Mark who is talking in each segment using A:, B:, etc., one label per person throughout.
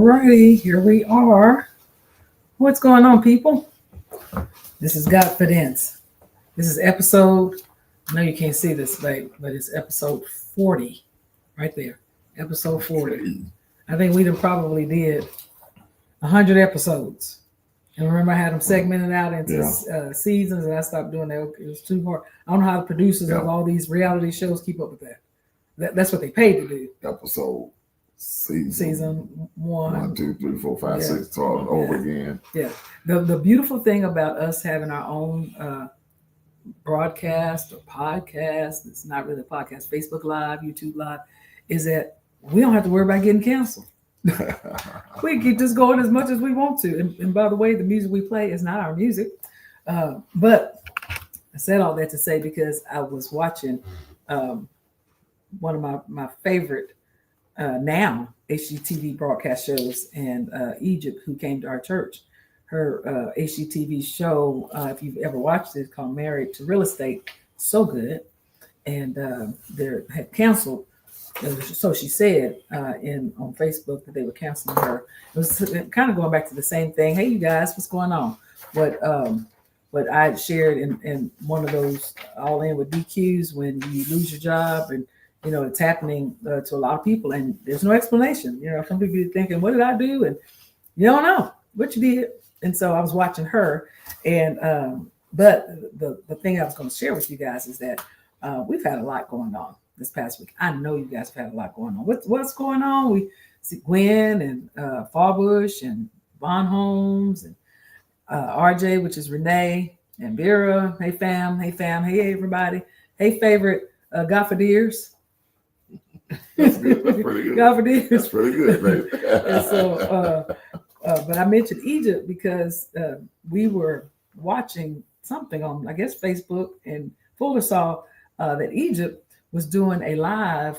A: righty, here we are. What's going on, people? This is Godfidence. This is episode, I know you can't see this, babe, but it's episode 40, right there. Episode 40. I think we probably did 100 episodes. And remember, I had them segmented out into seasons, and I stopped doing that. It was too hard. I don't know how the producers of all these reality shows keep up with that. That's what they paid to do.
B: Episode
A: season 1,
B: 2, 3, 4, 5, 6, 12 over again.
A: Yeah. The beautiful thing about us having our own broadcast or podcast, it's not really a podcast, Facebook Live, YouTube Live, is that we don't have to worry about getting canceled. We can keep this going as much as we want to. And by the way, the music we play is not our music. But I said all that to say because I was watching one of my favorite now HGTV broadcast shows, and Egypt, who came to our church. Her HGTV show, if you've ever watched it, called Married to Real Estate. So good. And they had canceled. So she said on Facebook that they were canceling her. It was kind of going back to the same thing. Hey, you guys, what's going on? What I had shared in one of those All In with DQs, when you lose your job, and it's happening to a lot of people, and there's no explanation. Some people are thinking, what did I do? And you don't know what you did. And so I was watching her, and but the thing I was going to share with you guys is that we've had a lot going on this past week. I know you guys have had a lot going on. What's going on? We see Gwen and Fallbush and Von Holmes and RJ, which is Renee, and Vera. Hey fam. Hey everybody. Hey favorite Godfidence.
B: That's good. That's pretty good.
A: Godfidence.
B: That's pretty good, baby.
A: And so, but I mentioned Egypt because we were watching something on, I guess, Facebook, and Fuller saw that Egypt was doing a live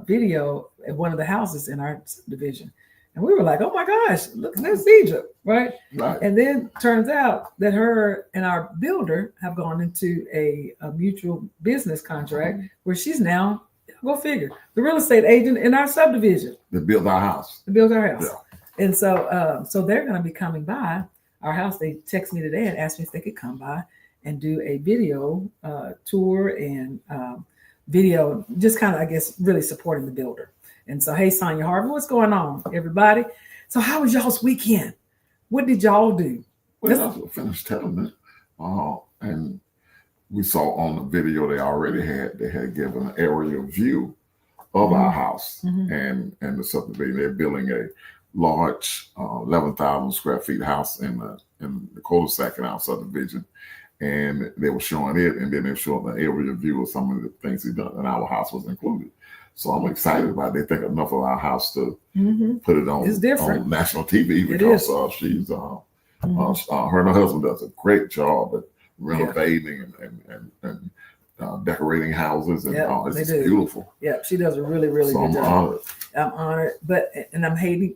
A: video at one of the houses in our subdivision. And we were like, oh my gosh, look, there's Egypt, right? And then turns out that her and our builder have gone into a mutual business contract where she's now, go figure, the real estate agent in our subdivision.
B: To build our house.
A: Yeah. And so they're going to be coming by our house. They texted me today and asked me if they could come by and do a video tour and video, just kind of, I guess, really supporting the builder. And so, hey, Sonia Harvey, what's going on, everybody? So how was y'all's weekend? What did y'all do?
B: Well, I finished telling it. And we saw on the video they had given an aerial view of our house and the subdivision. They're building a large 11,000 square feet house in the cul-de-sac in our subdivision. And they were showing it, and then they were showing the aerial view of some of the things he'd done, and our house was included. So I'm excited about it. They think enough of our house to put it on national TV because she's her and her husband does a great job at renovating and decorating houses, and it's beautiful.
A: Yeah, she does a really, really good job. I'm honored, and I'm hating.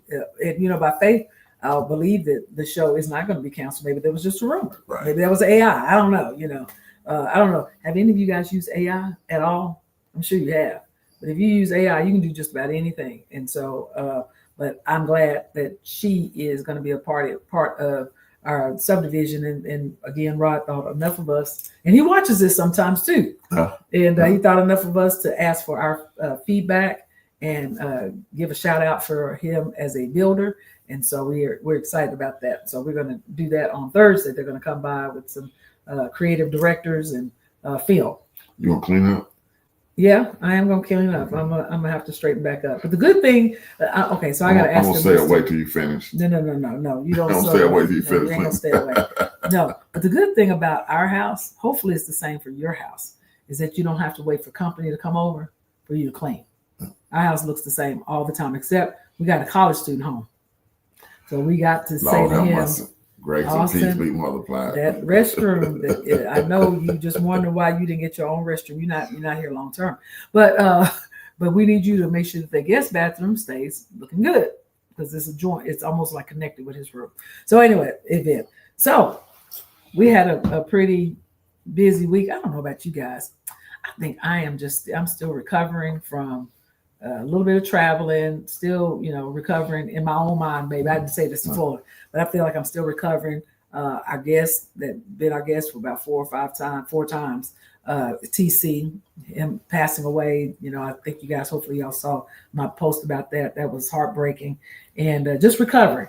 A: By faith, I'll believe that the show is not going to be canceled. Maybe there was just a rumor.
B: Right.
A: Maybe that was AI. I don't know. I don't know. Have any of you guys used AI at all? I'm sure you have. But if you use AI, you can do just about anything. And so, but I'm glad that she is going to be a part of our subdivision. And again, Rod thought enough of us, and he watches this sometimes too. He thought enough of us to ask for our feedback and give a shout out for him as a builder. And so we're excited about that. So we're going to do that on Thursday. They're going to come by with some creative directors and film.
B: You want to clean up?
A: Yeah, I am going to clean up. I'm gonna have to straighten back up. But the good thing, so I got to ask.
B: I'm gonna stay away till you finish.
A: No. You don't.
B: Don't stay away till you finish.
A: You ain't gonna stay away. No, but the good thing about our house, hopefully it's the same for your house, is that you don't have to wait for company to come over for you to clean. Our house looks the same all the time, except we got a college student home, so we got to say to him,
B: Grace and peace be multiplied.
A: That restroom, I know you just wonder why you didn't get your own restroom. You're not here long term, but we need you to make sure that the guest bathroom stays looking good, because it's a joint. It's almost like connected with his room. So anyway, event. So we had a pretty busy week. I don't know about you guys. I think I'm still recovering from a little bit of traveling, still, recovering in my own mind, baby. I had to say this before, but I feel like I'm still recovering. Our guest that been our guest for about 4 times, TC, him passing away. I think you guys, hopefully y'all saw my post about that. That was heartbreaking, and just recovering.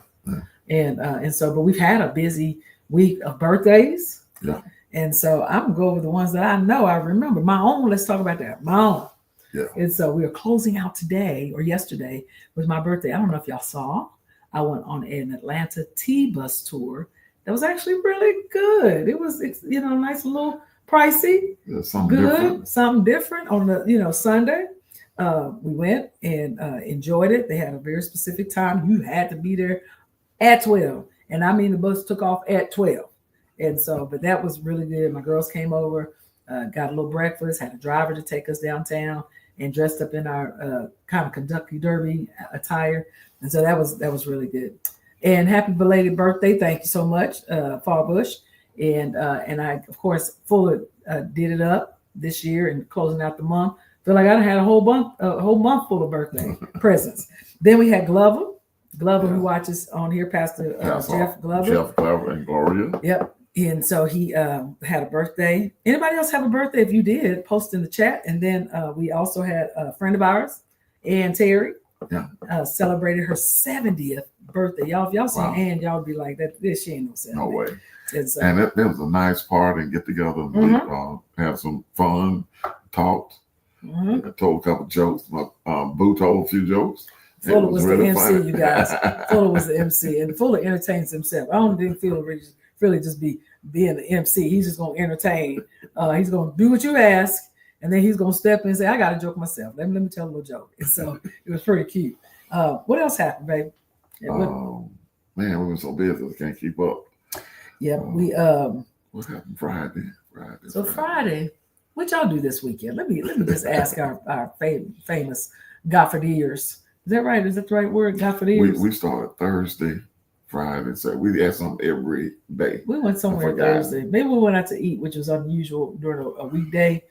A: And so, but we've had a busy week of birthdays.
B: Yeah.
A: And so I'm gonna go over the ones that I know I remember. My own, let's talk about that. My own.
B: Yeah.
A: And so we are closing out today or yesterday was my birthday. I don't know if y'all saw. I went on an Atlanta T-bus tour. That was actually really good. It was, nice, a little pricey.
B: Yeah, something
A: different on the, Sunday. We went and enjoyed it. They had a very specific time. You had to be there at 12. And I mean, the bus took off at 12. And so, but that was really good. My girls came over, got a little breakfast, had a driver to take us downtown, and dressed up in our kind of Kentucky Derby attire. And so that was really good. And happy belated birthday. Thank you so much, Fall Bush. And I, of course, fully did it up this year and closing out the month. Feel like I had a whole month full of birthday presents. Then we had Glover, who watches on here, Pastor Jeff Glover.
B: Jeff Glover and Gloria.
A: Yep. And so he had a birthday. Anybody else have a birthday? If you did, post in the chat. And then we also had a friend of ours, Ann Terry, celebrated her 70th birthday. Y'all, if y'all see Ann, y'all be like, "That she ain't no 70."
B: No way.
A: And
B: it was a nice party and get together and have some fun, talked, told a couple jokes. Boo told a few jokes.
A: Fuller was really the MC, fun. You guys. Fuller was the MC, and Fuller entertains himself. I don't think Fuller really just be being the MC. He's just gonna entertain. He's gonna do what you ask, and then he's gonna step in and say, "I got a joke myself. Let me tell a little joke." And so it was pretty cute. What else happened, babe?
B: Man, we were so busy, we can't keep up.
A: Yeah,
B: what happened Friday?
A: Friday, what y'all do this weekend? Let me just ask our famous Gofford-ears. Is that right? Is that the right word? Gofford-ears?
B: We started Thursday, Friday, so we had something every day.
A: We went somewhere Thursday. Maybe we went out to eat, which was unusual during a weekday.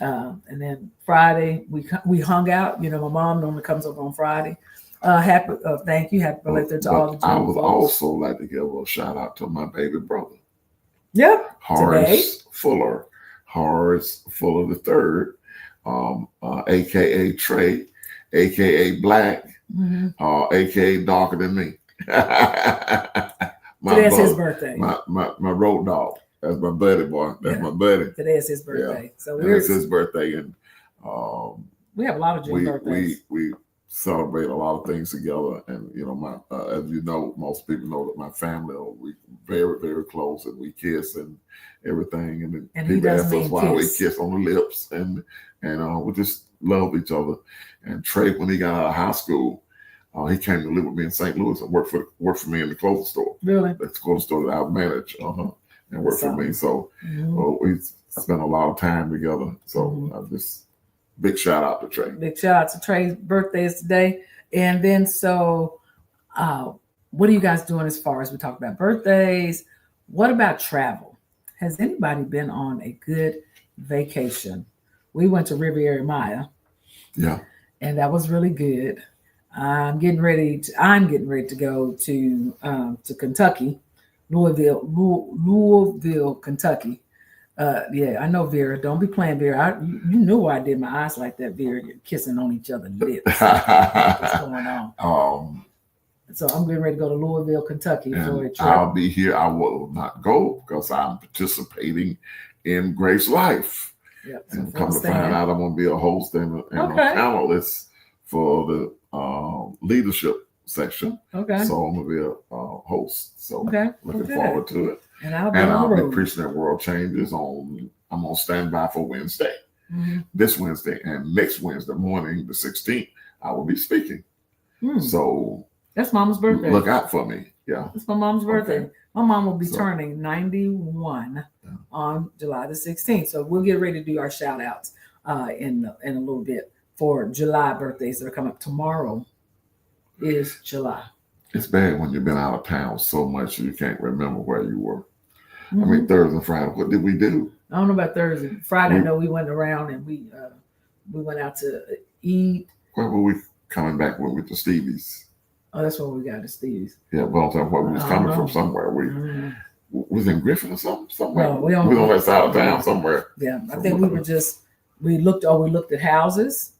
A: And then Friday we hung out. My mom normally comes over on Friday. Thank you. Happy birthday to all the children.
B: I would also like to give a shout out to my baby brother.
A: Yep.
B: Horace Fuller the third, aka Trey, aka Black, aka darker than me.
A: Today's his birthday.
B: My road dog. That's my buddy, boy. That's my buddy.
A: Today is his birthday.
B: Yeah.
A: So
B: it's his birthday, and
A: we have a lot of June birthdays.
B: We celebrate a lot of things together, and as you know, most people know that my family we very, very close, and we kiss and everything, and people ask us why we kiss on the lips, and we just love each other. And Trey, when he got out of high school, he came to live with me in St. Louis and worked for me in the clothing store.
A: Really?
B: The clothing store that I manage, and worked for me. So we spent a lot of time together. So just big shout out to Trey.
A: Big shout out to Trey's birthday is today. And then what are you guys doing as far as we talk about birthdays? What about travel? Has anybody been on a good vacation? We went to Riviera Maya.
B: Yeah. And
A: that was really good. I'm getting ready to go to Kentucky, Louisville, Kentucky. I know, Vera. Don't be playing, Vera. You knew why I did my eyes like that, Vera. You're kissing on each other's lips. What's going on? So I'm getting ready to go to Louisville, Kentucky for a trip.
B: I'll be here. I will not go because I'm participating in Grace Life.
A: Yep.
B: And come to find out, I'm going to be a host and a panelist for the leadership section.
A: Okay.
B: So I'm going to be a host. So looking forward to it.
A: And I'll be
B: preaching at World Changes I'm on standby for Wednesday. This Wednesday and next Wednesday morning, the 16th, I will be speaking. So
A: that's Mama's birthday.
B: Look out for me. Yeah.
A: It's my mom's birthday. Okay. My mom will be turning 91 on July the 16th. So we'll get ready to do our shout outs in a little bit for July birthdays that are coming up. Tomorrow is July.
B: It's bad when you've been out of town so much you can't remember where you were. I mean, Thursday and Friday, what did we do?
A: I don't know about Thursday. Friday, I know we went around and we went out to eat.
B: Where were we coming back with the Stevies?
A: Oh, that's what we got, the Steves.
B: Yeah, but I'm talking where we was
A: I don't
B: coming
A: know.
B: from somewhere. We was in Griffin or something somewhere.
A: Well,
B: we on that side of town somewhere.
A: Yeah, I think we looked at houses.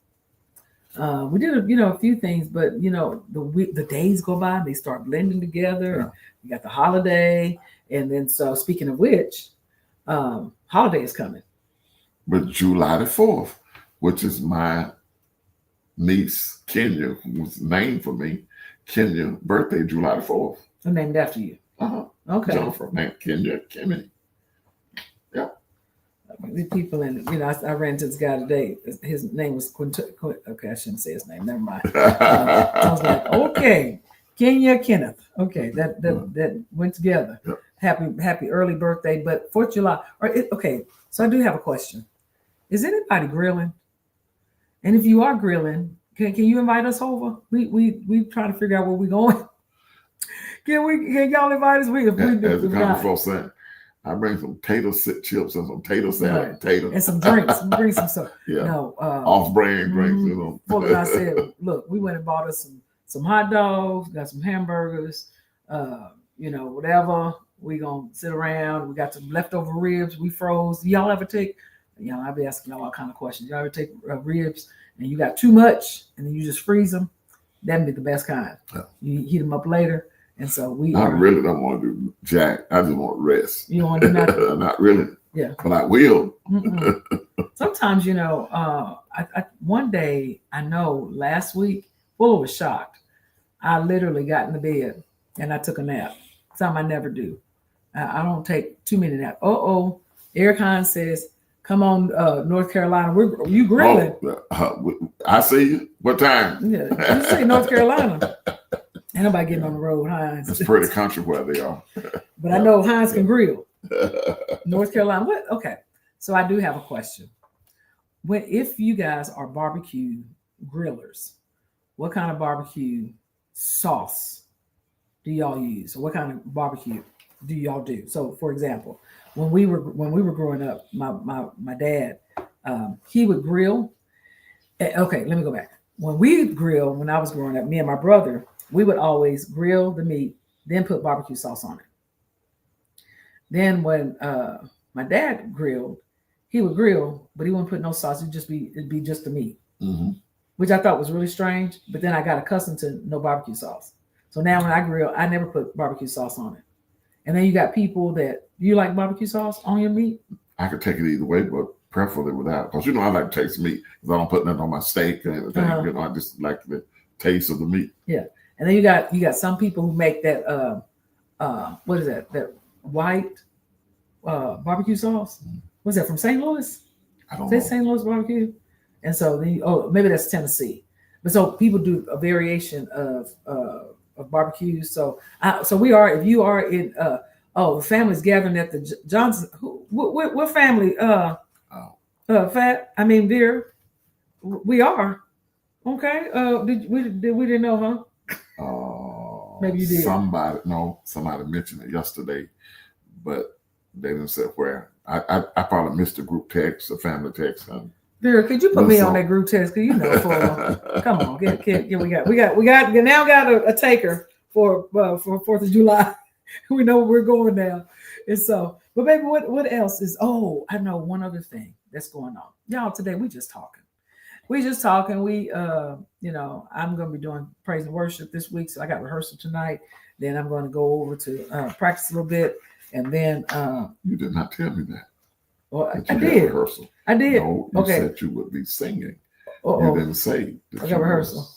A: We did a few things, but the days go by and they start blending together. And you got the holiday, and then so speaking of which, holiday is coming.
B: But July the 4th, which is my niece Kenya, who was named for me, Kenya birthday July the 4th.
A: I'm named after you. Okay.
B: Jennifer, named Kenya, Kimmy. Yeah.
A: The people I ran into this guy today. His name was okay, I shouldn't say his name. Never mind. I was like, okay, Kenya Kenneth. Okay, that went together. Yep. Happy early birthday. But 4th of July. Okay, so I do have a question. Is anybody grilling? And if you are grilling, can you invite us over? We trying to figure out where we're going. Can y'all invite us?
B: As the kind of folks saying, I bring some tater chips and some tater salad,
A: right.
B: Tater,
A: and some drinks. Bring some stuff.
B: Yeah,
A: no,
B: off-brand drinks.
A: Folks, I said, look, we went and bought us some hot dogs, got some hamburgers, whatever. We gonna sit around. We got some leftover ribs we froze. Y'all ever take? I'll be asking y'all all kind of questions. Y'all ever take ribs and you got too much and then you just freeze them? That'd be the best kind. Yeah. You heat them up later. And so I
B: really don't want to do jack. I just want to rest.
A: You don't want to do nothing?
B: Not really.
A: Yeah.
B: But I will.
A: Sometimes, one day, I know last week, Fuller was shocked. I literally got in the bed and I took a nap. Something I never do. I don't take too many naps. Eric Hines says, come on, North Carolina. You grilling.
B: I see you. What time?
A: Yeah, you say North Carolina. Ain't nobody getting on the road, Hines.
B: It's pretty country where they are.
A: But I know Hines can grill. North Carolina. What? Okay. So I do have a question. If you guys are barbecue grillers, what kind of barbecue sauce do y'all use? Or what kind of barbecue do y'all do? So, for example, when we were growing up, my dad, he would grill. Okay, let me go back. When I was growing up, me and my brother, we would always grill the meat, then put barbecue sauce on it. Then when my dad grilled, he would grill, but he wouldn't put no sauce. It'd be just the meat, which I thought was really strange. But then I got accustomed to no barbecue sauce. So now when I grill, I never put barbecue sauce on it. And then you got people that you like barbecue sauce on your meat.
B: I could take it either way, but preferably without. Because I like to taste meat. Because I don't put nothing on my steak and everything. I just like the taste of the meat.
A: Yeah. And then you got some people who make that what is that? That white barbecue sauce. What's that, from St. Louis?
B: I don't know.
A: St. Louis barbecue. And so maybe that's Tennessee. But so people do a variation of barbecues. So we are. If you are in the family's gathering at the Johnson. What family? Fat. I mean, dear. We are. Okay. We didn't know, huh? Maybe you did. Somebody
B: mentioned it yesterday, but they didn't say where. I probably missed the group text, the family text.
A: Vera, could you put me on that group text? Because come on, we now got a taker for 4th of July. We know where we're going now, and so. But baby, what else is? Oh, I know one other thing that's going on, y'all. Today we just talking. We I'm going to be doing praise and worship this week. So I got rehearsal tonight. Then I'm going to go over to practice a little bit. And then.
B: You did not tell me that.
A: Well, I did.
B: Rehearsal.
A: I did.
B: No, you said you would be singing. You didn't say.
A: I got rehearsal.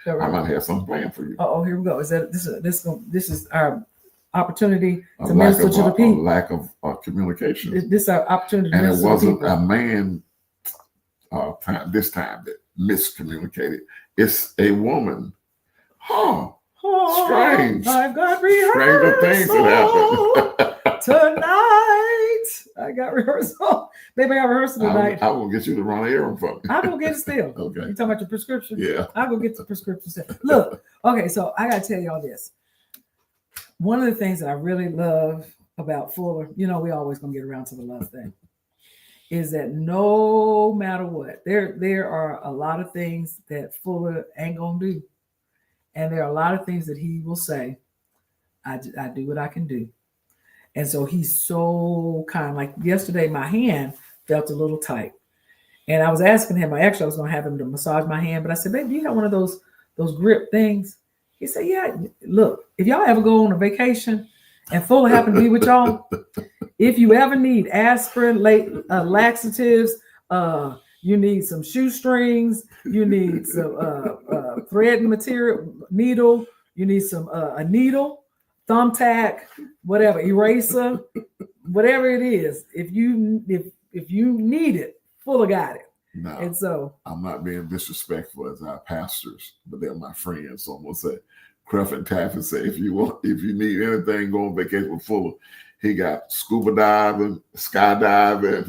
B: I might have something planned for you.
A: Here we go. This is our opportunity to minister to the people.
B: A lack of communication.
A: This is our opportunity to
B: minister to the people. And it wasn't a man this time that miscommunicated. It's a woman. Strange.
A: I've got rehearsal.
B: Stranger things that happen.
A: Tonight. I got rehearsal. Baby, I got rehearsal tonight.
B: I will get you to run an errand for me.
A: I'll go get it still.
B: Okay.
A: You talking about your prescription?
B: Yeah.
A: I'll go get the prescription still. Look, okay, so I got to tell y'all this. One of the things that I really love about Fuller, we always going to get around to the love thing, is that no matter what, there are a lot of things that Fuller ain't gonna do, and there are a lot of things that he will say, I do what I can do. And so he's so kind. Like yesterday, my hand felt a little tight. And I was asking him, I was going to have him to massage my hand, but I said, babe, do you have one of those grip things? He said, yeah. Look, if y'all ever go on a vacation and Fuller happen to be with y'all, if you ever need aspirin, laxatives, you need some shoestrings, you need some thread material, needle, you need some a needle, thumbtack, whatever, eraser, whatever it is. If you need it, Fuller got it.
B: Now,
A: and so
B: I'm not being disrespectful as our pastors, but they're my friends. So I'm gonna say, Cruff and Taffy say, if you need anything, go on vacation with Fuller. He got scuba diving, skydiving,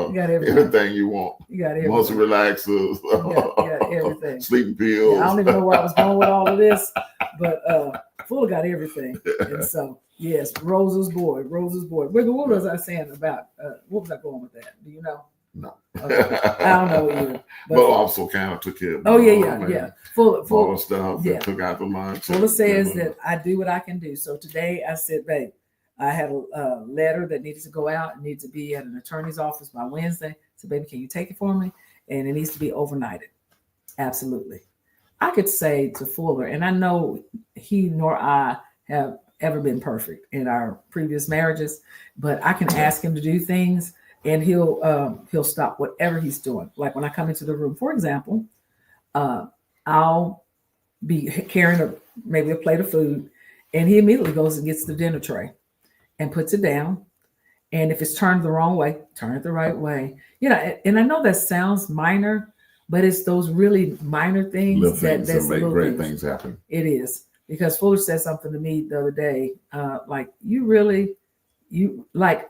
A: you got
B: anything you want.
A: You got everything.
B: Muscle relaxers,
A: you got everything.
B: Sleeping pills.
A: Yeah, I don't even know where I was going with all of this, but Fuller got everything. And so, yes, Rose's boy. What was I saying about, what was I going with that? Do you know?
B: No.
A: Okay. I don't know either.
B: But also kind of took care of
A: yeah. Fuller
B: stuff.
A: Yeah.
B: Took out the lunch.
A: Fuller says that I do what I can do. So today I said, babe, I had a letter that needed to go out. It needs to be at an attorney's office by Wednesday. So, baby, can you take it for me? And it needs to be overnighted. Absolutely. I could say to Fuller, and I know he nor I have ever been perfect in our previous marriages, but I can ask him to do things and he'll stop whatever he's doing. Like when I come into the room, for example, I'll be carrying maybe a plate of food, and he immediately goes and gets the dinner tray and puts it down. And if it's turned the wrong way, turn it the right way. You know, and I know that sounds minor, but it's those really minor things that
B: make great things happen.
A: It is. Because Fuller said something to me the other day, like,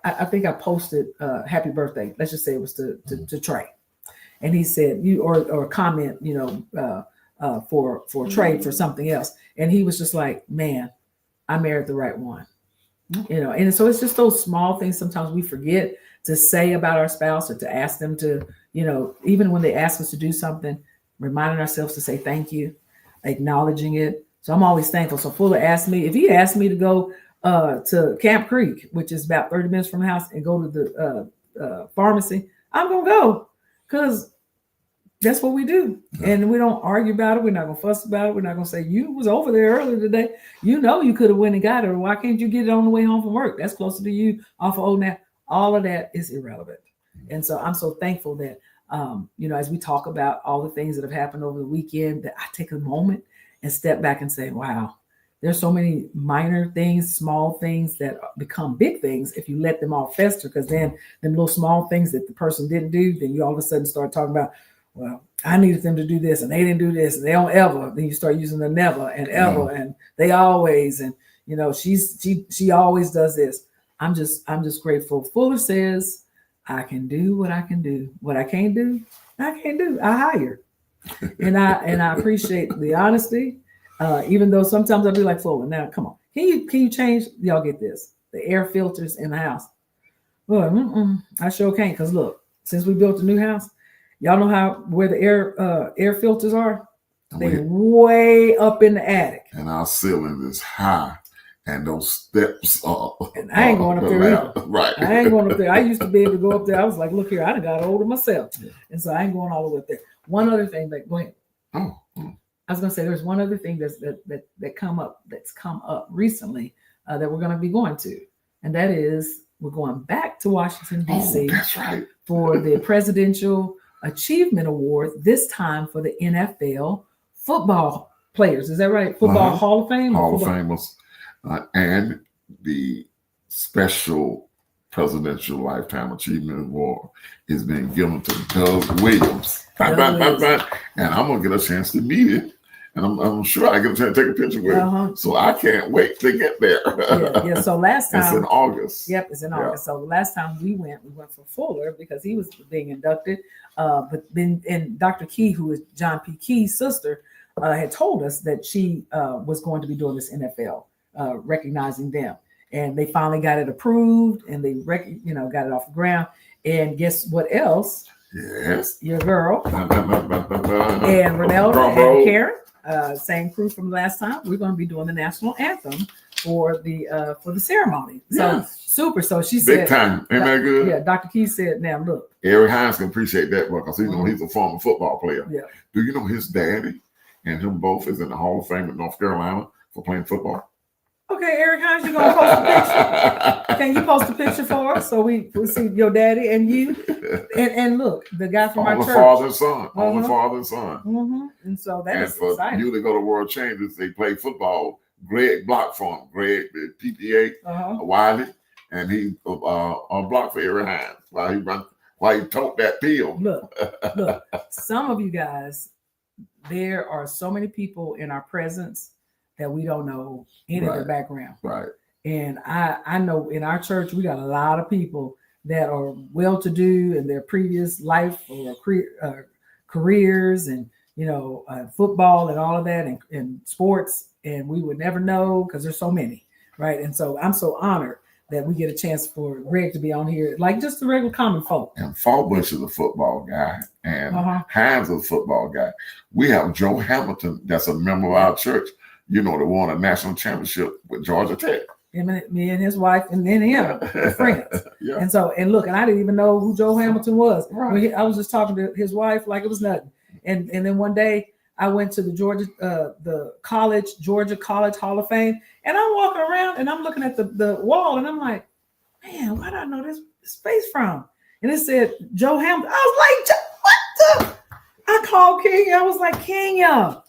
A: I think I posted happy birthday. Let's just say it was to Trey. And he said, or comment, for Trey for something else. And he was just like, man, I married the right one. And so it's just those small things sometimes we forget to say about our spouse or to ask them to, even when they ask us to do something, reminding ourselves to say thank you, acknowledging it. So I'm always thankful. So Fuller asked me, if he asked me to go to Camp Creek, which is about 30 minutes from the house, and go to the pharmacy, I'm going to go because that's what we do. And we don't argue about it. We're not going to fuss about it. We're not going to say, you was over there earlier today. You could have went and got it. Or why can't you get it on the way home from work? That's closer to you off of Old Now. All of that is irrelevant. And so I'm so thankful that, as we talk about all the things that have happened over the weekend, that I take a moment and step back and say, wow, there's so many minor things, small things that become big things if you let them all fester, because then them little small things that the person didn't do, then you all of a sudden start talking about, well, I needed them to do this and they didn't do this and they don't ever. Then you start using the never and ever and they always, and she always does this. I'm just grateful. Fuller says, I can do what I can do. What I can't do, I can't do. I hire. And I appreciate the honesty. Even though sometimes I'll be like, Fuller, now come on. Can you change? Y'all get this. The air filters in the house. Well, I sure can't, because look, since we built a new house, y'all know where the air filters are? They're way up in the attic.
B: And our ceiling is high. And those steps are.
A: And I ain't going up there either.
B: Right.
A: I ain't going up there. I used to be able to go up there. I was like, look here, I done got older myself. Yeah. And so I ain't going all the way up there. One other thing, go ahead. I was going to say there's one other thing that's come up recently that we're going to be going to. And that is we're going back to Washington, D.C.
B: That's right.
A: For the Presidential Achievement Award, this time for the NFL football players. Is that right? Football Hall of Fame?
B: Hall of Famers. And the special Presidential Lifetime Achievement Award is being given to Doug Williams. And I'm going to get a chance to meet him. And I'm sure I get a chance to take a picture with him. So I can't wait to get there.
A: Yeah. So last time.
B: It's in August.
A: Yep, it's in August. So last time we went for Fuller because he was being inducted. But then, and Dr. Key, who is John P. Key's sister, had told us that she was going to be doing this NFL, recognizing them. And they finally got it approved and they got it off the ground. And guess what else?
B: Yes.
A: Your girl
B: And
A: and Renelda and Karen, same crew from last time. We're going to be doing the national anthem for the ceremony. So
B: Yes.
A: super. So she
B: Big
A: said,
B: time. Ain't that good?
A: Yeah, Dr. Key said, now look.
B: Eric Hines can appreciate that because you know he's a former football player.
A: Yeah.
B: Do you know his daddy and him both is in the Hall of Fame in North Carolina for playing football?
A: Okay, Eric Hines, you gonna post a picture? Can you post a picture for us so we see your daddy and you? And look, the guy from our church.
B: Father and son. Only father and son.
A: And so that is
B: for
A: exciting.
B: you to go to World Changers, they play football. Greg blocked for him. Greg, the PPA, Wiley, and he on block for Eric Hines while he tote that pill.
A: Look, some of you guys, there are so many people in our presence that we don't know any of their background.
B: Right.
A: And I know in our church, we got a lot of people that are well-to-do in their previous life or careers and, football and all of that and sports. And we would never know because there's so many, right? And so I'm so honored that we get a chance for Greg to be on here, like just the regular common folk.
B: And Fallbush is a football guy, and Hines is a football guy. We have Joe Hamilton, that's a member of our church, that won a national championship with Georgia Tech.
A: Me and his wife, and then him, were friends.
B: Yeah.
A: And so, and look, and I didn't even know who Joe Hamilton was.
B: Right.
A: I was just talking to his wife like it was nothing. And then one day I went to the Georgia College Hall of Fame, and I'm walking around and I'm looking at the wall, and I'm like, man, where do I know this face from? And it said Joe Hamilton. I was like, what the? I called Kenya. I was like, Kenya.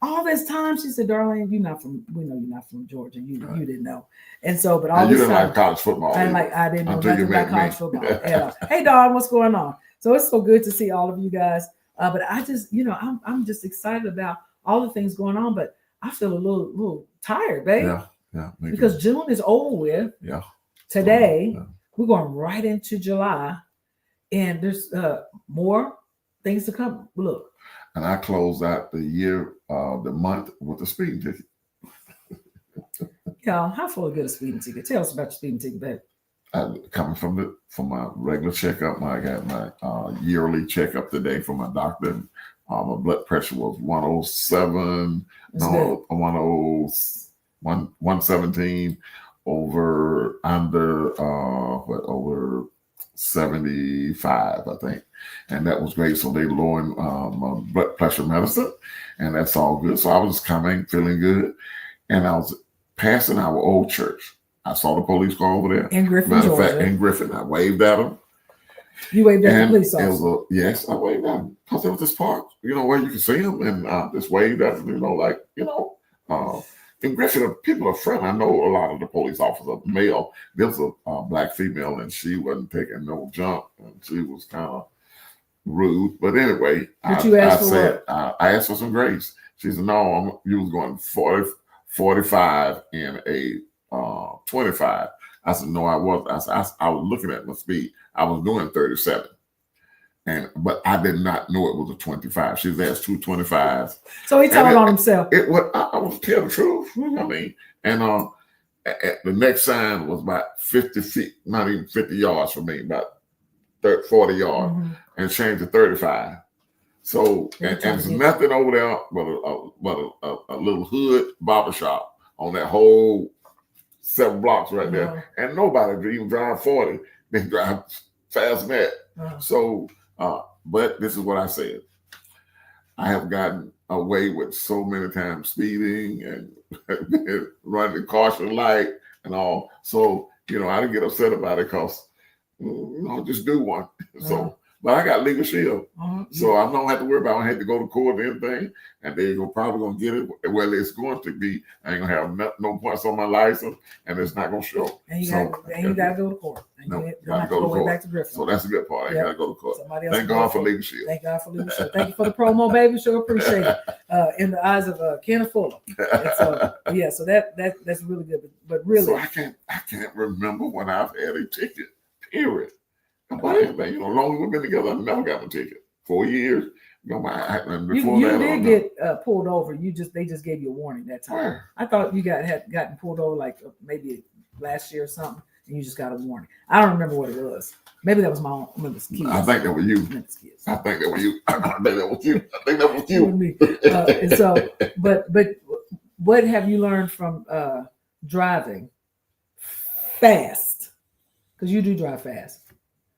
A: All this time, she said, Darlene, we know you're not from Georgia. You didn't know. And so, but all
B: you
A: this
B: didn't
A: time,
B: like college football.
A: I didn't know nothing about college football at all. Hey, Dawn, what's going on? So it's so good to see all of you guys. But I just, I'm just excited about all the things going on. But I feel a little tired, babe.
B: Yeah.
A: Because June is over with.
B: Yeah.
A: Today, we're going right into July, and there's more things to come. Look.
B: And I closed out the month with a speeding ticket.
A: Y'all, how full of good a speeding ticket? Tell us about your speeding ticket, babe.
B: Coming from my regular checkup, I got my yearly checkup today from my doctor. My blood pressure was 107, 117 over 75, I think. And that was great. So they lowered my blood pressure medicine, and that's all good. So I was coming, feeling good. And I was passing our old church. I saw the police car over there.
A: In Griffin,
B: Matter of
A: Georgia.
B: fact, in Griffin. I waved at them.
A: You waved at the police officer?
B: Yes, I waved at them. Because there was this park, where you can see them. And just waved at them, in Griffin, people are friendly. I know a lot of the police officers, male. There was a black female, and she wasn't taking no jump. And she was kind of rude. But anyway, I asked for some grace. She said, no, you was going 45 in a 25. I said, no, I wasn't. I was looking at my speed. I was doing 37. But I did not know it was a 25. She was asked 225s.
A: So he told on himself.
B: I was tell the truth. I mean, and the next sign was about 50 feet, not even 50 yards from me, about 40 yards, and changed to 35. So, and there's nothing over there but a little hood barbershop on that whole 7 blocks right there. And nobody even drive 40. They drive fast than that. So, but this is what I said. I have gotten away with so many times speeding and running the caution light and all. So, I didn't get upset about it because, just do one. So, but I got legal shield. So I don't have to worry about it. I had to go to court or anything. And they're probably going to get it. Well, it's going to be. I ain't going to have no points on my license, and it's not going to show.
A: And you got to go to court.
B: You got to go to court.
A: Back to Griffin.
B: So that's the good part. I got to go to court. Thank God for legal shield.
A: Thank God for legal shield. Thank you for the promo, baby. Sure appreciate it. In the eyes of Kenneth Fuller. So that's really good. But really,
B: so I can't remember when I've had a ticket. Period. Long as we've been together, I never got a ticket. 4 years.
A: You did get pulled over. They just gave you a warning that time. I thought you had gotten pulled over like maybe last year or something. and you just got a warning. I don't remember what it was. Maybe that was my own. Kids.
B: I think that was you.
A: Kids.
B: I think that was you. I think that was you. I think that was you.
A: Me. And so, but what have you learned from driving fast? Because you do drive fast.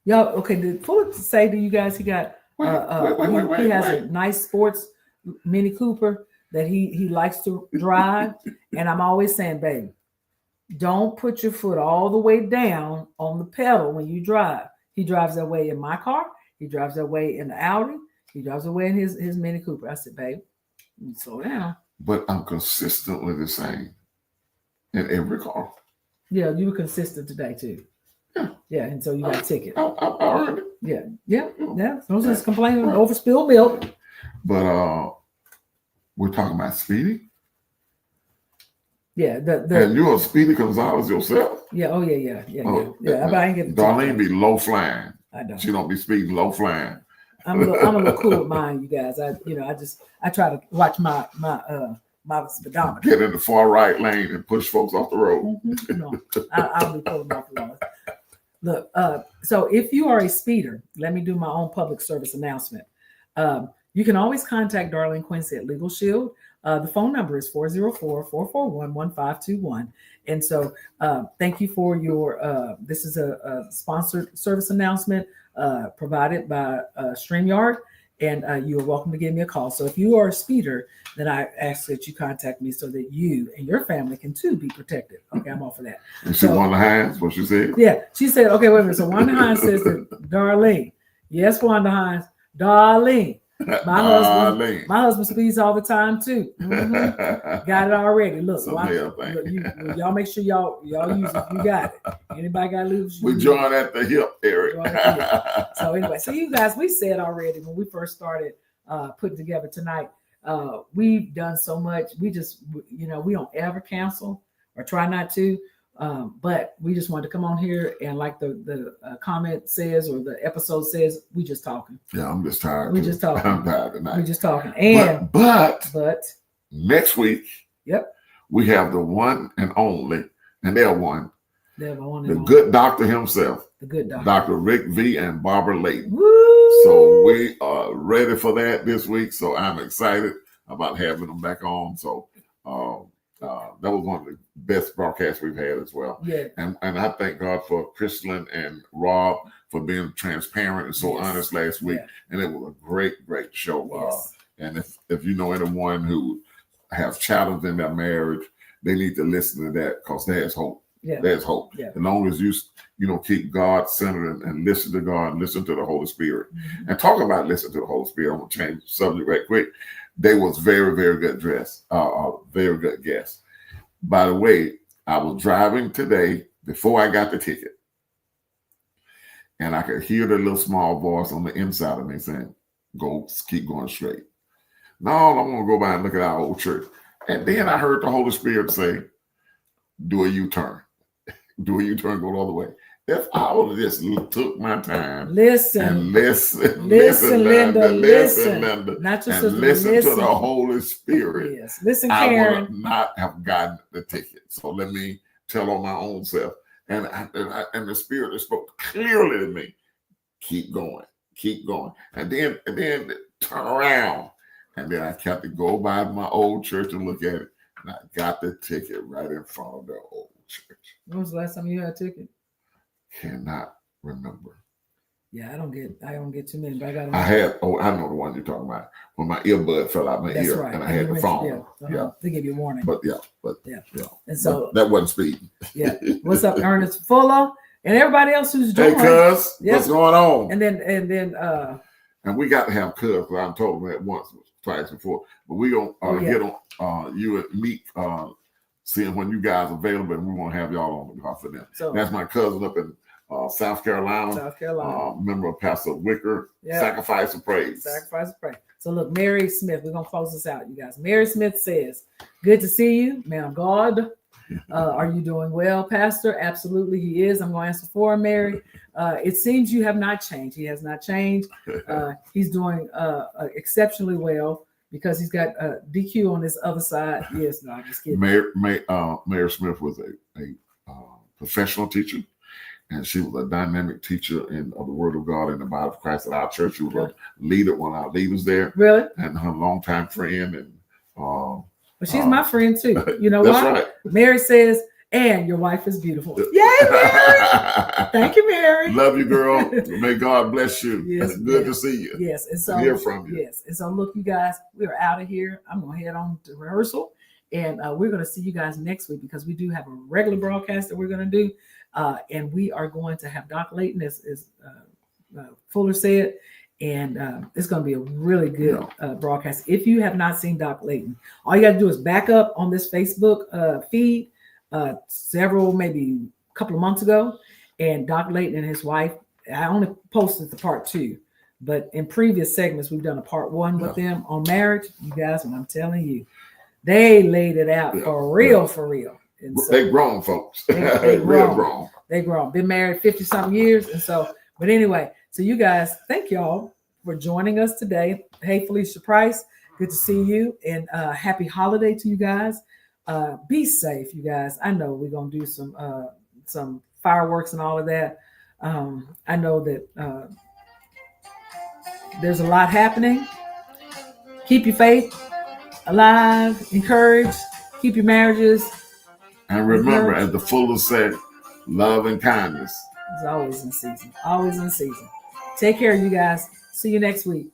A: Y'all, okay, did Fuller say to you guys he got he has a nice sports Mini Cooper that he likes to drive, and I'm always saying, baby, don't put your foot all the way down on the pedal when you drive. He drives that way in my car. He drives that way in the Audi. He drives that way in his Mini Cooper. I said, babe, slow down.
B: But I'm consistently the same in every car.
A: Yeah, you were consistent today too. Yeah, and so you got a ticket.
B: I earned it.
A: Yeah. No sense complaining over spilled milk.
B: But we're talking about speeding.
A: Yeah,
B: and you're a Speedy Gonzalez yourself.
A: Yeah. Oh yeah. But I ain't getting.
B: Darlene be low flying.
A: I don't.
B: She don't be speeding low flying.
A: I'm a little cool with mine, you guys. I try to watch my speedometer.
B: Get in the far right lane and push folks off the road.
A: No, I'll be pulling off the road. Look, so if you are a speeder, let me do my own public service announcement. You can always contact Darlene Quincy at Legal Shield. The phone number is 404-441-1521. And so thank you for your, this is a sponsored service announcement provided by StreamYard. And you are welcome to give me a call. So if you are a speeder, then I ask that you contact me so that you and your family can too be protected. Okay, I'm all for that.
B: And she Wanda Hines, what she said?
A: Yeah, she said, okay, wait a minute. So Wanda Hines says that Darlene. Yes, Wanda Hines. Darlene. My husband speeds all the time too. Mm-hmm. Got it already. Look, y'all make sure y'all use it. You got it. Anybody got to lose?
B: We join at the hip area.
A: So anyway, so you guys, we said already when we first started putting together tonight, we've done so much. We just, we don't ever cancel or try not to. But we just wanted to come on here and like the comment says or the episode says, we just talking.
B: Yeah, I'm just tired.
A: We just talking.
B: I'm tired tonight.
A: We just talking. And
B: but next week,
A: yep,
B: we have the one and only, and they're one.
A: The
B: good doctor himself.
A: The good doctor.
B: Dr. Rick V. and Barbara Layton.
A: Woo!
B: So we are ready for that this week. So I'm excited about having them back on. So that was one of the best broadcasts we've had as well.
A: Yeah.
B: And I thank God for Kristlyn and Rob for being transparent and so honest last week. Yeah. And it was a great show. Yes. And if you know anyone who has challenges in their marriage, they need to listen to that because there's hope. Yeah. There's hope. Yeah. As long as you keep God centered and listen to God and listen to the Holy Spirit. Mm-hmm. And talk about listening to the Holy Spirit. I'm going to change the subject right quick. They was very, very good dress. Very good guest. By the way, I was driving today before I got the ticket. And I could hear the little small voice on the inside of me saying, keep going straight. No, I'm going to go by and look at our old church. And then I heard the Holy Spirit say, do a U-turn. Do a U-turn, go the other way. If I would have just took my time, listen, Linda, not your sister, listen to the Holy Spirit.
A: Yes. Listen, Karen.
B: I would not have gotten the ticket. So let me tell on my own self. And the Spirit spoke clearly to me. Keep going. And then turn around. And then I kept to go by my old church and look at it. And I got the ticket right in front of the old church.
A: When was the last time you had a ticket?
B: Cannot remember.
A: Yeah, I don't get too many, but I got.
B: I know the one you're talking about. When my earbud fell out my ear, right. And I had the phone.
A: Yeah, they give you a warning.
B: But yeah.
A: And so
B: that wasn't speeding.
A: Yeah. What's up, Ernest Fuller, and everybody else who's joined?
B: Hey, cuz, what's going on?
A: And then
B: and we got to have cuz because I told them that once, twice before. But we gonna get on you and Meek. Seeing when you guys are available, and we want to have y'all on the call for them. So that's my cousin up in South Carolina. Member of Pastor Wicker. Yep. Sacrifice of Praise.
A: So look, Mary Smith, we're gonna close this out, you guys. Mary Smith says, "Good to see you, man of God. Are you doing well, Pastor?" Absolutely, he is. I'm going to answer for him, Mary. It seems you have not changed. He has not changed. He's doing exceptionally well. Because he's got DQ on his other side. Yes, no, I'm just kidding.
B: Mayor Smith was a professional teacher. And she was a dynamic teacher of the Word of God in the body of Christ at our church. She was a leader, one of our leaders there.
A: Really?
B: And her longtime friend. And
A: well, she's my friend too. You know
B: that's
A: what?
B: Right.
A: Mary says, and your wife is beautiful. Yay, Mary! Thank you, Mary.
B: Love you, girl. May God bless you.
A: Yes,
B: It's good to see you.
A: Yes, and so
B: hear from you.
A: Yes, and so look, you guys, we're out of here. I'm gonna head on to rehearsal, and we're gonna see you guys next week because we do have a regular broadcast that we're gonna do, and we are going to have Doc Layton, as Fuller said. And it's going to be a really good broadcast. If you have not seen Doc Layton, all you got to do is back up on this Facebook feed several, maybe a couple of months ago. And Doc Layton and his wife, I only posted the part 2, but in previous segments, we've done a part 1 with them on marriage. You guys, and I'm telling you, they laid it out for real, for real. And so,
B: they grown, folks.
A: They
B: real grown.
A: They grown. Been married 50-something years. And so, but anyway, so you guys, thank y'all for joining us today. Hey, Felicia Price, good to see you, and happy holiday to you guys. Be safe, you guys. I know we're gonna do some fireworks and all of that. I know that there's a lot happening. Keep your faith alive, encourage, keep your marriages.
B: And remember, as the Fuller said, love and kindness.
A: It's always in season. Always in season. Take care, you guys. See you next week.